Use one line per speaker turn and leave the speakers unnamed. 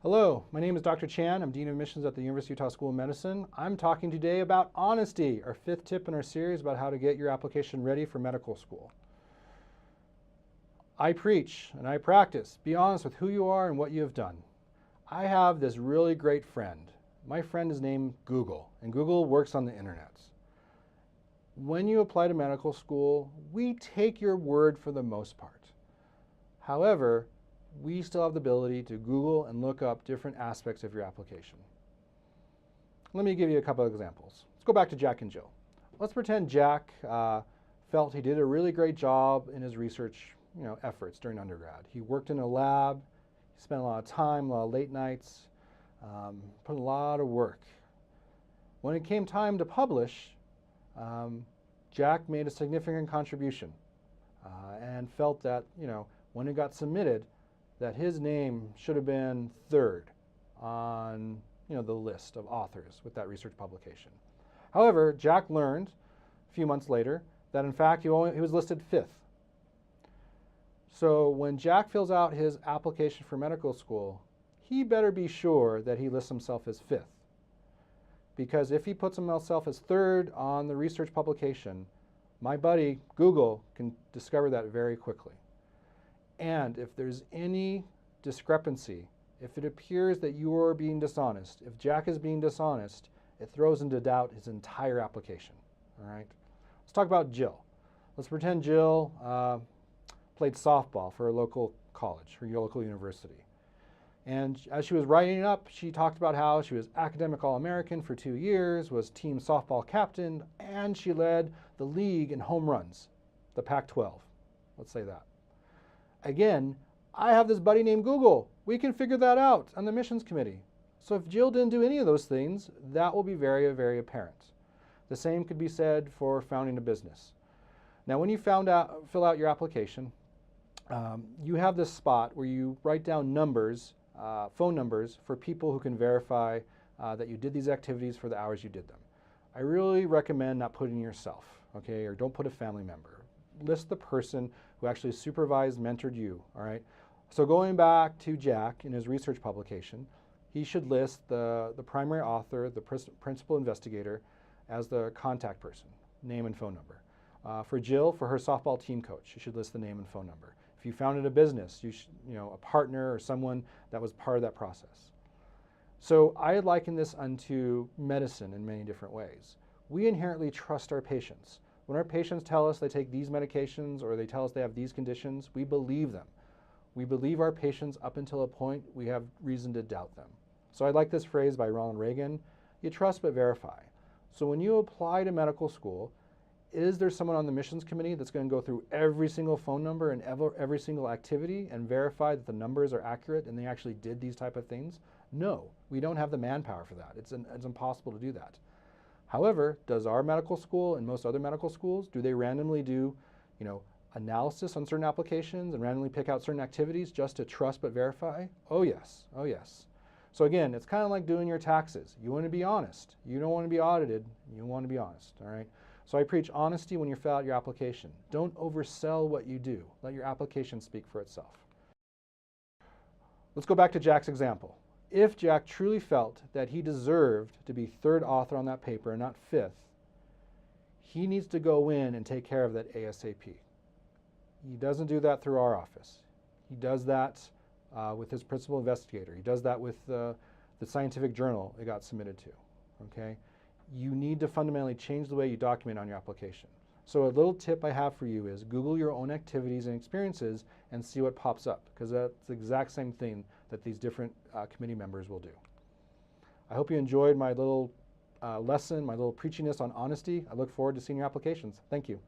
Hello, my name is Dr. Chan. I'm Dean of Admissions at the University of Utah School of Medicine. I'm talking today about honesty, our fifth tip in our series about how to get your application ready for medical school. I preach and I practice. Be honest with who you are and what you have done. I have this really great friend. My friend is named Google, and Google works on the internet. When you apply to medical school, we take your word for the most part. However, we still have the ability to Google and look up different aspects of your application. Let me give you a couple of examples. Let's go back to Jack and Jill. Let's pretend Jack felt he did a really great job in his research efforts during undergrad. He worked in a lab, he spent a lot of time, a lot of late nights, put a lot of work. When it came time to publish, Jack made a significant contribution and felt that when it got submitted, that his name should have been third on the list of authors with that research publication. However, Jack learned a few months later that in fact he was listed fifth. So when Jack fills out his application for medical school, he better be sure that he lists himself as fifth. Because if he puts himself as third on the research publication, my buddy Google can discover that very quickly. And if there's any discrepancy, if it appears that you are being dishonest, if Jack is being dishonest, it throws into doubt his entire application. All right? Let's talk about Jill. Let's pretend Jill played softball for a local college, her local university. And as she was writing it up, she talked about how she was academic All-American for 2 years, was team softball captain, and she led the league in home runs, the Pac-12. Let's say that. Again, I have this buddy named Google. We can figure that out on the admissions committee. So if Jill didn't do any of those things, that will be very, very apparent. The same could be said for founding a business. Now, when you fill out your application, you have this spot where you write down numbers, phone numbers for people who can verify that you did these activities for the hours you did them. I really recommend not putting yourself, okay, or don't put a family member. List the person who actually supervised, mentored you, all right? So going back to Jack in his research publication, he should list the primary author, the principal investigator, as the contact person, name and phone number. For Jill, for her softball team coach, she should list the name and phone number. If you founded a business, a partner or someone that was part of that process. So I liken this unto medicine in many different ways. We inherently trust our patients. When our patients tell us they take these medications or they tell us they have these conditions, we believe them. We believe our patients up until a point we have reason to doubt them. So I like this phrase by Ronald Reagan, you trust but verify. So when you apply to medical school, is there someone on the admissions committee that's going to go through every single phone number and every single activity and verify that the numbers are accurate and they actually did these type of things? No, we don't have the manpower for that. It's impossible to do that. However, does our medical school and most other medical schools, do they randomly do, analysis on certain applications and randomly pick out certain activities just to trust but verify? Oh yes, oh yes. So again, it's kind of like doing your taxes. You want to be honest. You don't want to be audited. You want to be honest, all right? So I preach honesty when you fill out your application. Don't oversell what you do. Let your application speak for itself. Let's go back to Jack's example. If Jack truly felt that he deserved to be third author on that paper and not fifth, he needs to go in and take care of that ASAP. He doesn't do that through our office. He does that with his principal investigator. He does that with the scientific journal it got submitted to, okay? You need to fundamentally change the way you document on your application. So a little tip I have for you is Google your own activities and experiences and see what pops up, because that's the exact same thing that these different committee members will do. I hope you enjoyed my little lesson, my little preachiness on honesty. I look forward to seeing your applications. Thank you.